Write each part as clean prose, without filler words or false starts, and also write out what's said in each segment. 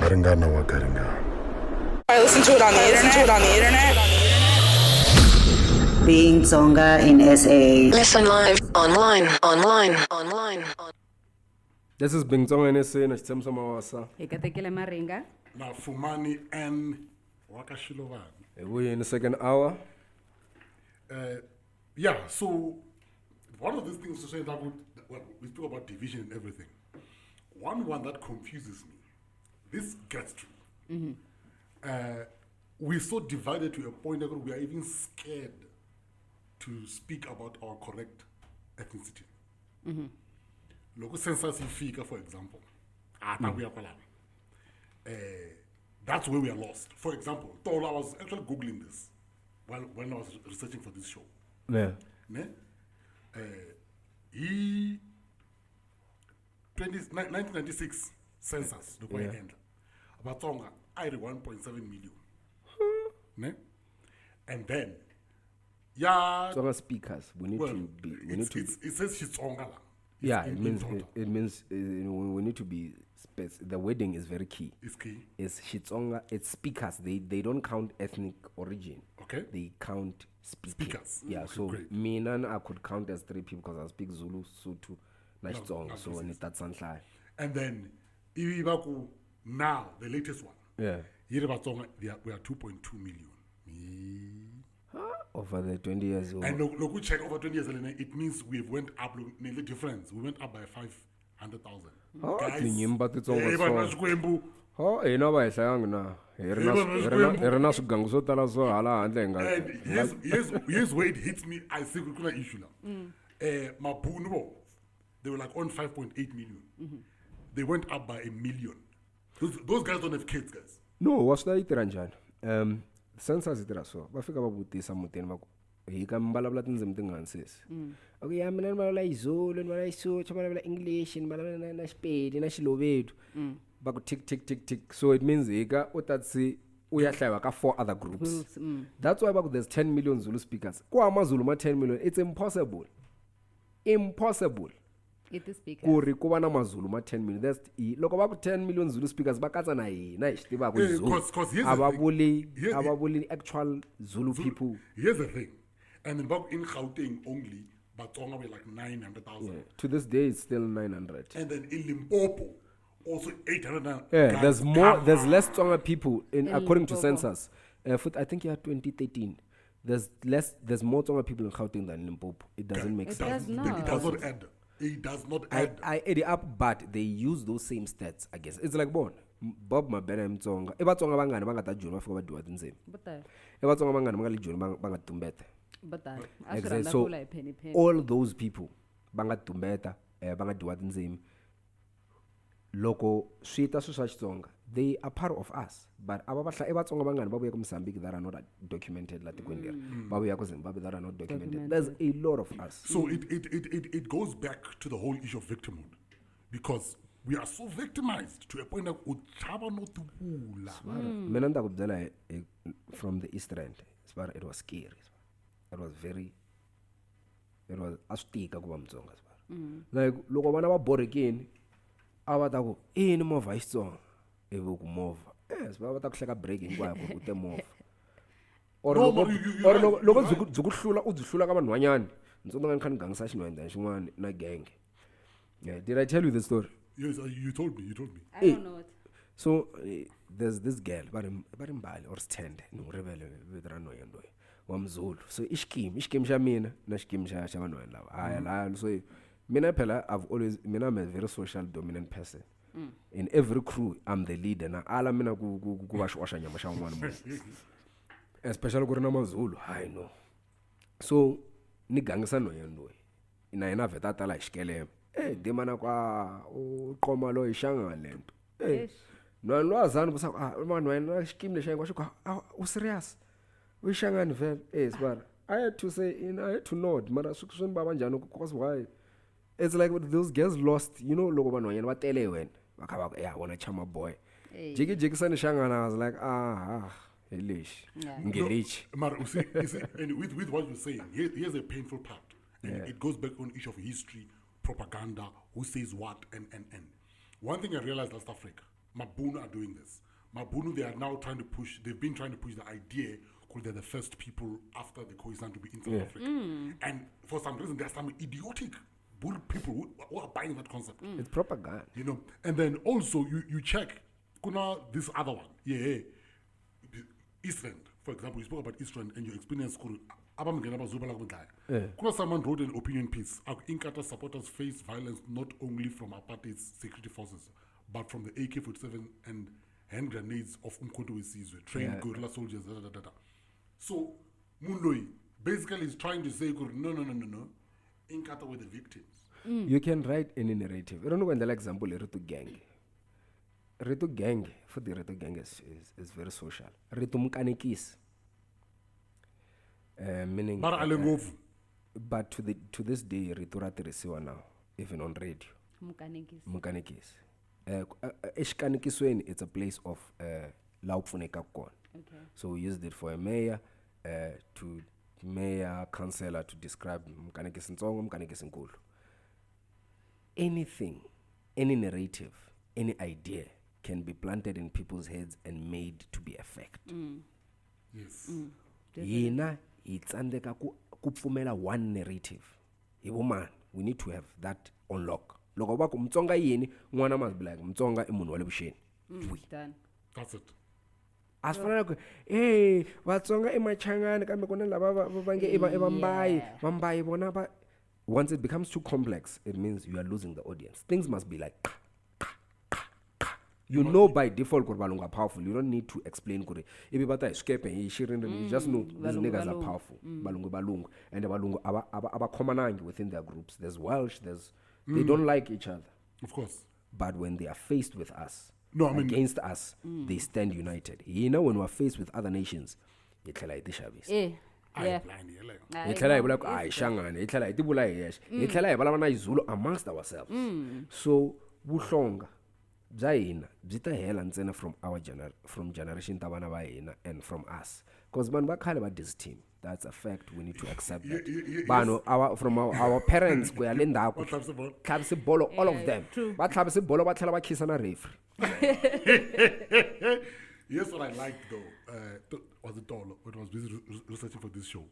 Garingana wa Garingana. I listen to it on the internet. BeingTsonga in SA. Listen live, online. This is BeingTsonga in SA na Shitshembiso Mabasa. Hikatekile Maringa. Na Fumani N waka Shilubana. We're in the second hour. Yeah, so one of these things to say that we talk about division and everything. One that confuses me. This gets to me. We're so divided to a point that we are even scared to speak about our correct ethnicity. Local census figure, for example. That's where we are lost. For example, I was actually Googling this when I was researching for this show. Yeah. He 1996 census, the way end. Vatsonga, I 1.7 million. Ne? And then, Tsonga speakers. We need to be. It says Shitsonga. Yeah, it means we need to be. The wording is very key. It's key. It's Shitsonga. It's speakers. They don't count ethnic origin. Okay. They count Speakers. Yeah. Okay, So great. me and I could count as 3 people because I speak Zulu, Sotho, Shitsonga. So when that's Sanhlai. And then, now the latest one. Yeah. Here Vatsonga, we are 2.2 million. Over the 20 years old. And look, we check over 20 years, it means we went up nearly difference. We went up by 500,000. Oh, Guys, tinyimba titsonga eh, so. bana Xikwembu. Oh, ina va hlayanga na. Hi ri na swigangu swo tala swo hala handle And here's where it hits me. I see we're going to issue now. Mabuno, they were like on 5.8 million. They went up by 1 million. Those guys don't have kids, guys. No, what's that ranjani? Census itira so. Va fika va vutisa mutini va ku hi ka mbalavula tindzimi tingani sesi. Okay, ya mina ni vulavula Izulu, ni vulavula Xisotho, ni vulavula English, ni vulavula na Xipedi na Xilovedu. Va ku tick. So it means hi ka u ta tsi u ya hlayiwa ka 4 other groups. That's why va ku there's 10 million Zulu speakers. Ku amaZulu ma 10 million. It's impossible. It is speakers. Kuri ku va na maZulu ma 10 million. That's loko va ku 10 million Zulu speakers va katsa na hina hi xi tivaka Zulu. 'cause here's A the va thing. vuli actual Zulu people. Here's the thing. And in Gauteng only, Vatsonga were like 900,000. Yeah. To this day it's still 900. And then in Limpopo, also 800. Yeah, guys, there's more. come There's on. less Tsonga people in according to Limpopo. census. I think 2013. There's more Tsonga people in Gauteng than Limpopo. It doesn't make It sense. does not. It does not add. It does not add. I add it up, but they use those same stats. I guess it's like Bob Mabena Mtsonga. Eba Tsonga bangani bangata joni bafika badwa tindzimi. Eba Tsonga bangani bangali joni bangatumbeta. Exactly. So all those people bangatumbeta bangadwa tindzimi. Loko swita swa Xitsonga, they are part of us. But ababahla ebatsonga bangani babuya ku Mozambique that are not documented la tikweni leri. Babuya ku Zimbabwe that are not documented. There's a lot of us. So it goes back to the whole issue of victimhood. Because we are so victimized to a point that uchaba no tubula. Mina nda ku byela from the East End. It was scary. It was astika ku va Mtsonga. Like loko vana va borikini ava ta ku ni movha Xitsonga ivi ku movha va ta ku hleka break hinkwayo ku te movha or loko byi ku hlula u byi hlula ka vanhwanyani ntsonga ni kha ni gangisa xinhwanyana xin'wana na genge. Yeah, did I tell you the story? Yes, you told me. I don't know it. So there's this girl va ri Mbali or Stende ni n'wi rivele vito ra nhwanyana loyi wa Mzulu. So i xikimi xa mina na xikimi xa vanhwanyana lava haya la. So mina phela I'm a very social dominant person. In every crew I'm the leader na ala mina ku va xoxa nyama xa un'wana munhu. Especially ku ri na maZulu, I know. So ni gangisa nhwanyana loyi na yena vheta tala hi xikeleme. Demana kwa uqoma lo ishanga lento. No lwazana busa manwena xikimi lexi ngwa xiko u serious. U ishangani vele sibara. I had to say I had to nod mara swi mbaba njani because why? It's like those girls lost, loko vanhwanyana va tele wena va kha va ku wona chama boy. Jiki sana shangana, I was like hellish. Ngelichi. Mara, you see, and with what you're saying, here's a painful part. And it goes back on issue of history, propaganda, who says what, and. One thing I realized last Africa, Mabunu are doing this. Mabunu, they are now trying to push, they've been trying to push the idea because they're the first people after the Khoisan to be in South Africa. And for some reason, there's some idiotic bull people who are buying that concept. It's propaganda. You know, and then also you check, kuna this other one, Eastland, for example, you spoke about Eastland and your experience. Kuna someone wrote an opinion piece. Our Inkatha supporters face violence not only from apartheid's security forces, but from the AK-47 and hand grenades of Umkhonto weSizwe, trained guerrilla soldiers. So Mundoi basically is trying to say, no. Inkatha were the victims. You can write any narrative. I don't know when the example Ritu gang. Ritu gang, for the Ritu gang is very social. Ritu mkanikis. Meaning but to this day Ritu ratirisiwa now, even on radio. Mkanikis. Eshkanikisweni, it's a place of laupfuneka kon. Okay. So we used it for a mayor, councillor to describe mkanikis ntsongo, mkanikis nkulu. Anything, any narrative, any idea can be planted in people's heads and made to be a fact. Yes. Yena itsandeka kupfumela one narrative. Man, we need to have that on lock. Loko ba ku Mtsonga yini, n'wana must be like Mtsonga I munhu wa le vuxeni. Done. That's it. As far as hey, Vatsonga I machangani kambe kona lava vange vambayi bona ba. Once it becomes too complex, it means you are losing the audience. Things must be like you know by default kur balungu are powerful. You don't need to explain kur ibi bata escape and you just know these niggas are powerful. Balungu and the balungu aba commonangi within their groups. There's Welsh, they don't like each other. Of course. But when they are faced with us, against us, they stand united. You know, when we are faced with other nations, it's like the Shavis. Amongst ourselves. So buhlonga bzayina bzita hela ntsena from generation tabana ba hina and from us, because man bakhale ba this team. That's a fact. We need to accept that. Bano from our parents go ya le ndako tlhabise bolo, all of them ba tlhabise bolo ba tlhela ba khisa na referee. Yes, what I liked though, was it all when I was busy researching for this show.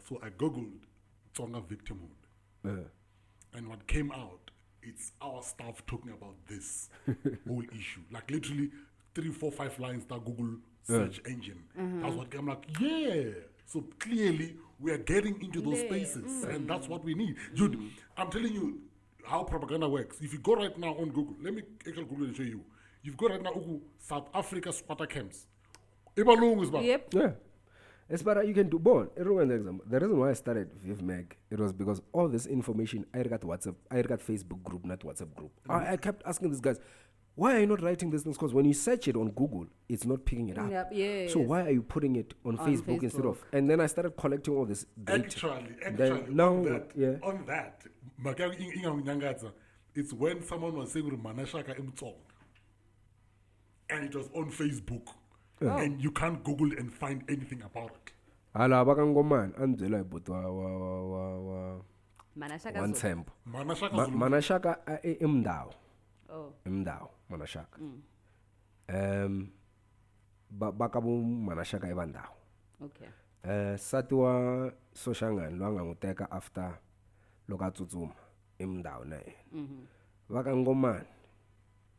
So I googled Tsonga victimhood, and what came out, it's our staff talking about this whole issue. Like literally 3, 4, 5 lines that Google search engine. That's what came. Like, yeah. So clearly we are getting into those spaces, and that's what we need. Dude, I'm telling you how propaganda works. If you go right now on Google, let me actually Google and show you. You've got right now South Africa squatter camps. Yep. Yeah. As far as you can do born. Everyone example. The reason why I started VivMag, it was because all this information I got WhatsApp, I got Facebook group, not WhatsApp group. I kept asking these guys, why are you not writing this things? Because when you search it on Google, it's not picking it up. Yep, yes. So why are you putting it on Facebook instead of? And then I started collecting all this data. Actually, now, on that, it's when someone was saying Manashaka Mtsong, and it was on Facebook, and you can't Google and find anything about it. Hala bakangoman anzela ibutwa wa Manashaka. Manashaka imdawo. Oh. Imdawo Manashaka. Bakabu Manashaka ibandawo. Okay. Satwa Soshangani lwanga nguteka after lokatsutsuma imdawo naye. Bakangomani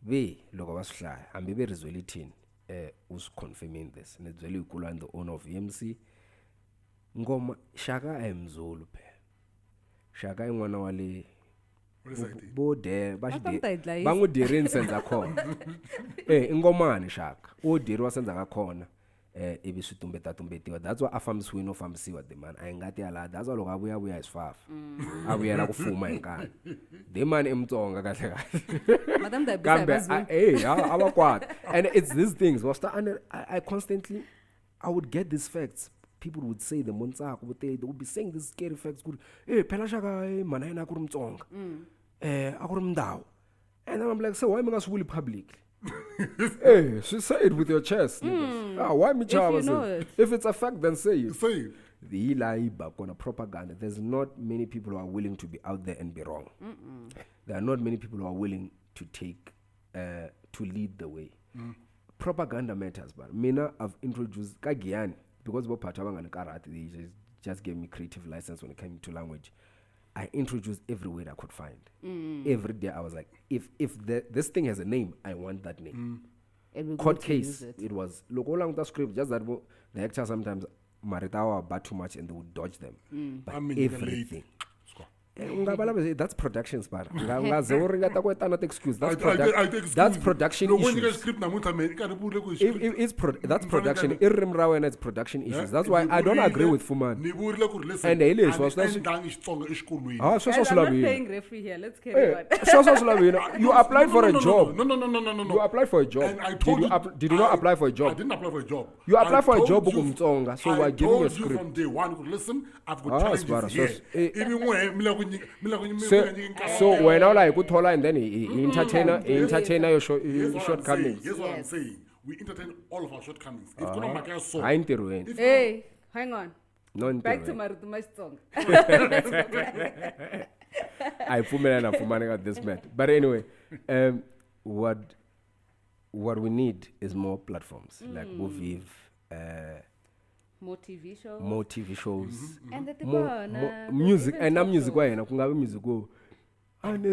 be loko basihlaya ambe berizwela ithini us confirming this nedzwela ikulu and the owner of EMC ngoma Shaka ayimzulu phela. Shaka ingwana wale bode bashide bangudiri senza khona ingomani Shaka udiri wasenza ngakhona ebisitumbetatumbetiwa. That's why afamswini ofamsiwa the man ayingati yala. That's why lokabuya buya isifafa abuyela kufuma enkani the man emtsonga kahle kahle Madam da abakwata. And it's these things and I constantly I would get these facts. People would say the Montsako, but they would be saying these scary facts. Good, phela Shaka mana yena akuri Mtsonga akuri mdawo. And then I'm like, so why am I going to public? Hey, she say it with your chest. Why me if it's a fact, then say it. Say it. The lie on a propaganda. There's not many people who are willing to be out there and be wrong. There are not many people who are willing to take to lead the way. Propaganda matters, but mina I've introduced Kagiani because they just gave me creative license when it came to language. I introduced every word I could find. Every day I was like, if this thing has a name, I want that name. Court case, it was look all along the script, just that the actors sometimes maritawa but too much and they would dodge them. But everything. That's production, Spar. Not excuse. That's production issues. That's production. And it's production issues. That's why I don't agree with Fumani. And Elish was I'm not paying referee here. Let's carry on. You applied for a job. No. You applied for a job. And I told did you not apply for a job? I didn't apply for a job. You applied for a job, Tonga. so we're giving you a script. From day one, listen, I've got challenges here. Even when so when I like good and then he entertainer your shortcomings. Yes, what I'm saying. We entertain all of our shortcomings. If Hey, hang on. Back to Marituma's song. I Fumani at this man. But anyway, what we need is more platforms like Moviv, more TV shows. More TV shows. And the more music. And I'm music. Why? I'm music. Go. And they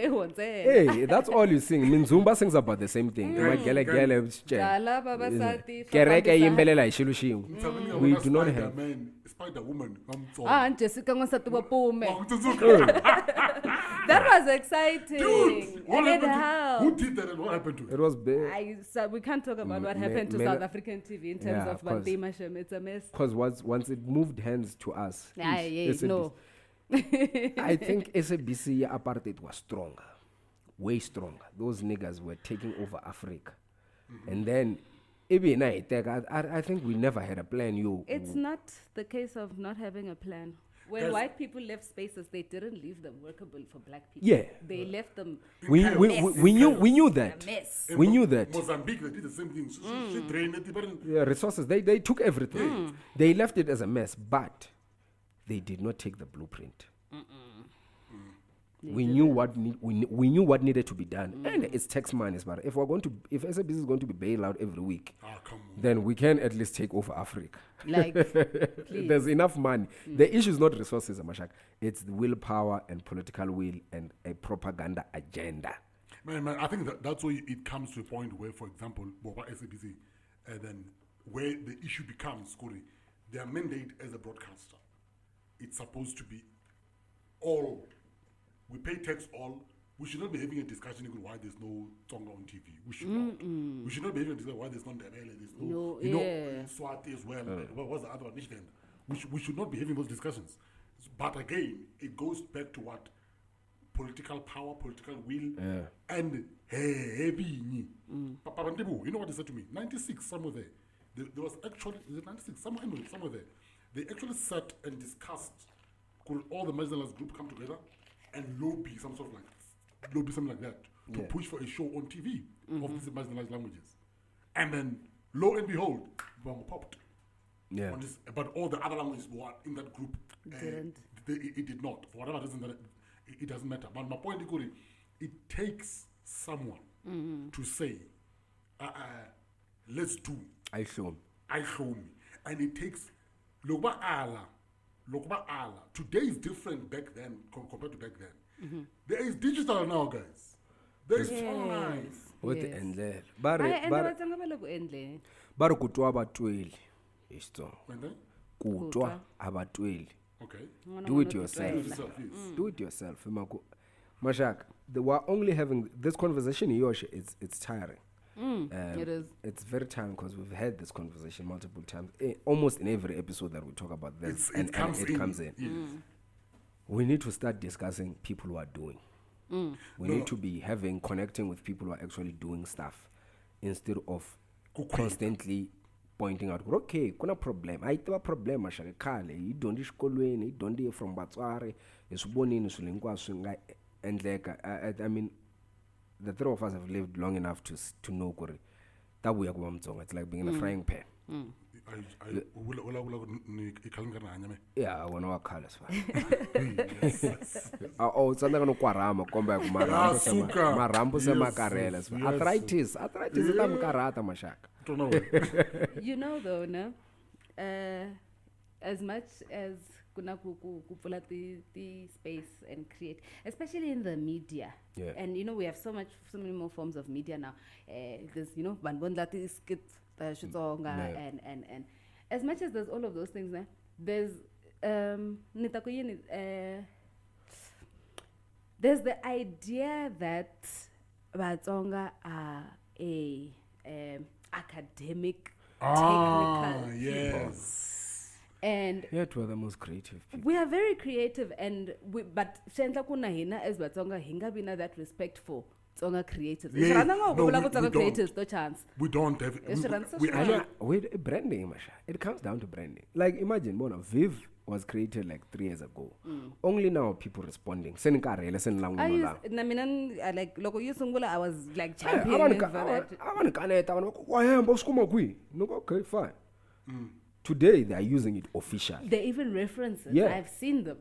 won't say. Hey, that's all you sing. Minzumba sings about the same thing. We do not have. Spider-Woman. And Jessica that was exciting. Dude, who did that and what happened to it? It was big. We can't talk about what happened to South African TV in terms of Bandimashem. It's a mess. Because once it moved hands to us, no. I think SABC apartheid was stronger, way stronger. Those niggas were taking over Africa, and then. I think we never had a plan. It's not the case of not having a plan. When white people left spaces, they didn't leave them workable for black people. Yeah, they left them. We knew that. We knew that. Mozambique, they did the same thing. She drained it. Yeah, resources. They took everything. They left it as a mess, but they did not take the blueprint. We knew what needed to be done, and it's tax money. But if SABC is going to be bailed out every week, then we can at least take over Africa. Like, there's enough money. The issue is not resources, Amashak. It's the willpower and political will and a propaganda agenda. Man, I think that's where it comes to a point where, for example, SABC, then where the issue becomes, their mandate as a broadcaster, it's supposed to be all. We pay tax all. We should not be having a discussion about why there's no Tonga on TV. We should not. We should not be having a discussion why there's no Ndebele, there's no, Swati as well. What was the other one? We should not be having those discussions. But again, it goes back to what? Political power, political will, and heavy. Papa Ndebu, you know what he said to me? 96, somewhere there. There was actually, is it 96? Somewhere there. They actually sat and discussed, could all the marginalized groups come together and lobby something like that to push for a show on TV of these marginalized languages, and then lo and behold, Bongo popped. Yeah. But all the other languages were in that group. Didn't. It did not. For whatever reason, it doesn't matter. But my point is, it takes someone to say, let's do. I show me, and it takes Lokba Allah. Today is different back then compared to back then. There is digital now, guys. There is online. What the endle? Baro kutwa abatweli. Isto. Kutwa abatweli. Okay. Do it yourself. Do it yourself. Mashak, we're only having this conversation in Yoshi. It's tiring. It is. It's very tiring because we've had this conversation multiple times, almost in every episode that we talk about this, and it comes in. Yes. We need to start discussing people who are doing. We need to be connecting with people who are actually doing stuff instead of constantly pointing out, okay, kuna problem. I have a problem, mashaka kale. You don't ishkolweni, you don't from Batsware, esubonini sulingwa sunga endleka. I mean, the three of us have lived long enough to know that we are Vatsonga. It's like being in a frying pan. Yeah, wona wa khale swa. Oh, tsana ka no kwarama komba ku marambo se makarela swa. Arthritis ita mkarata mashaka. You know though, no? As much as kuna kupula the space and create, especially in the media. Yeah. And you know, we have so many more forms of media now. There's, you know, Banbondlati skit, Shitshonga, and as much as there's all of those things, there's there's the idea that Vatsonga are a academic, technical people. And yet we're the most creative people. We are very creative, and but Shentla kuna hina as Vatsonga hinga bina that respect for Tsonga creators. Yeah, no, creators, no chance. We don't have With branding, Masha. It comes down to branding. Like imagine, Viv was created like 3 years ago. Only now people responding. I like local Yusungula, I was like championing for that. Okay, fine. Today they are using it officially. They even reference it. Yeah. I've seen them.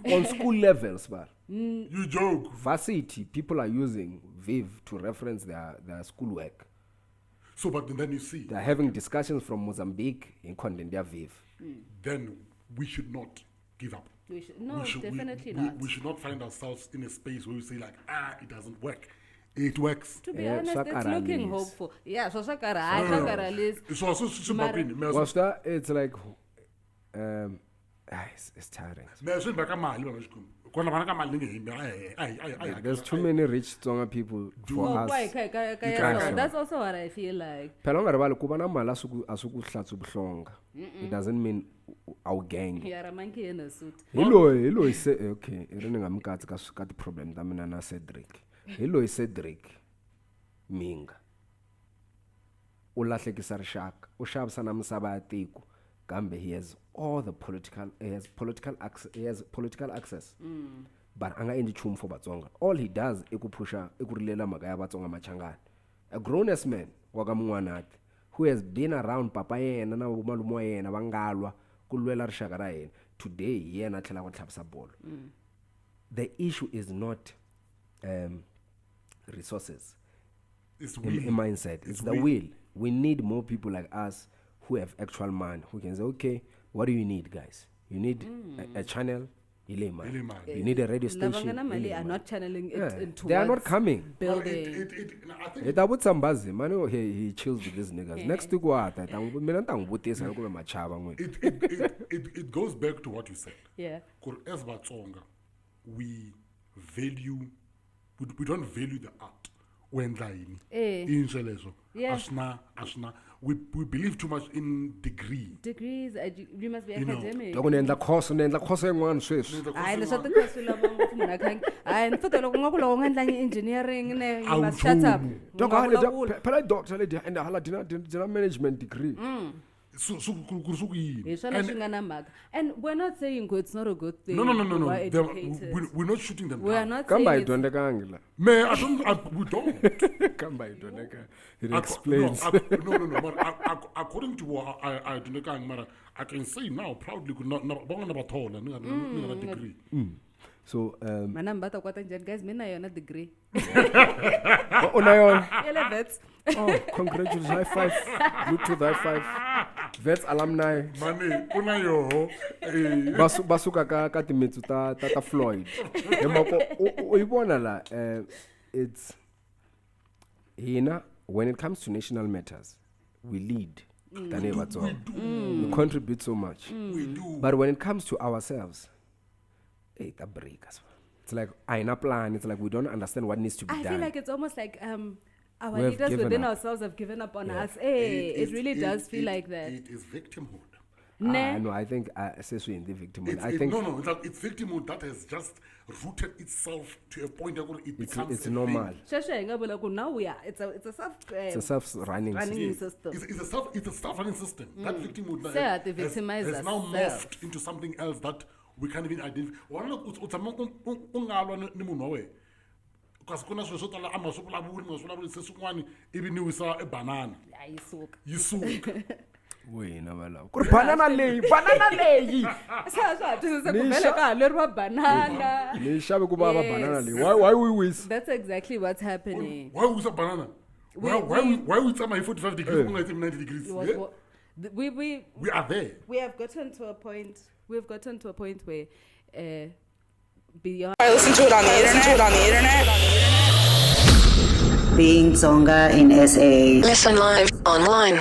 On school levels, but you joke. Varsity, people are using Viv to reference their schoolwork. So, but then you see, They're having discussions from Mozambique in Condendia Viv. then we should not give up. Definitely not. We should not find ourselves in a space where we say like, it doesn't work. It works. To be Yeah, honest, it's Shakara looking Liz. hopeful. Yeah, so Shakara Liz. It's also super green. Was that? It's like, it's tiring. There's too many rich Tsonga people for us. That's also what I feel like. It doesn't mean our gang. You're a monkey in a suit. Hello, is okay. I'm got the problem. Damina Cedric. Hello, is Cedric. Minga. Ulahlekisa Rishak. Ushabsa namsaba atiku. Gambe, he has all the political access. But anga endi chum for Vatsonga. All he does ikupusha ikurilela magaya Vatsonga machangana. A grown-ass man wagamwanat who has been around papa yena na umalumo yena bangalwa kulwela rishaka ra yena. Today yena thlela go tlhapsa ball. The issue is not resources. It's in mindset. It's the will. We need more people like us who have actual mind, who can say, okay, what do you need, guys? You need a channel, Ilema. You need a radio station. Lavangana are not channeling it into. They are not coming. Building. I think About Sambazi, man, he chills with these niggas. Next to what? it goes back to what you said. Yeah. As Vatsonga, we don't value the art. When we believe too much in degrees. You must be academic. Engineering. You must shut up. Management degree. And we're not saying it's not a good thing. No. We're not shooting them. We are down. not Come by saying Dondegangla. Man, we don't. Come by Dondega. It explains. No. But according to what I can say now proudly, could not degree. So, Manambata Kwatanjan guys, men are on a degree. Oh, congratulations, high five. Bluetooth high five. Vets alumni. Money, unayo. Basuka ka timitsu ta Floyd. It's hina when it comes to national matters, we lead. We contribute so much. We do. But when it comes to ourselves, it's a break as well. It's like in a plan. It's like we don't understand what needs to be done. I feel like it's almost like our We have leaders given within up. ourselves have given up on us. It really does feel like that. It is victimhood. No, I think we in the victimhood. I think it's victimhood that has just rooted itself to a point where it becomes it's normal. Now we are. It's a self-running system. It's a self-running system. That victimhood has now morphed into something else that we can't even identify. Because kuna swesotala amasopula buri masopula buri sesungwani even we saw a banana. Yeah, you soak. wena valava ku ri banana leyi banana. ni xave ku vava banana leyi why we wis That's exactly what's happening. Why we banana? Why we tell my 45 degrees? Why 90 degrees? It was Yeah? what- We are there. we have gotten to a point. We've gotten to a point where beyond. I listen to it on the internet. Being Tsonga in SA. Listen live, online.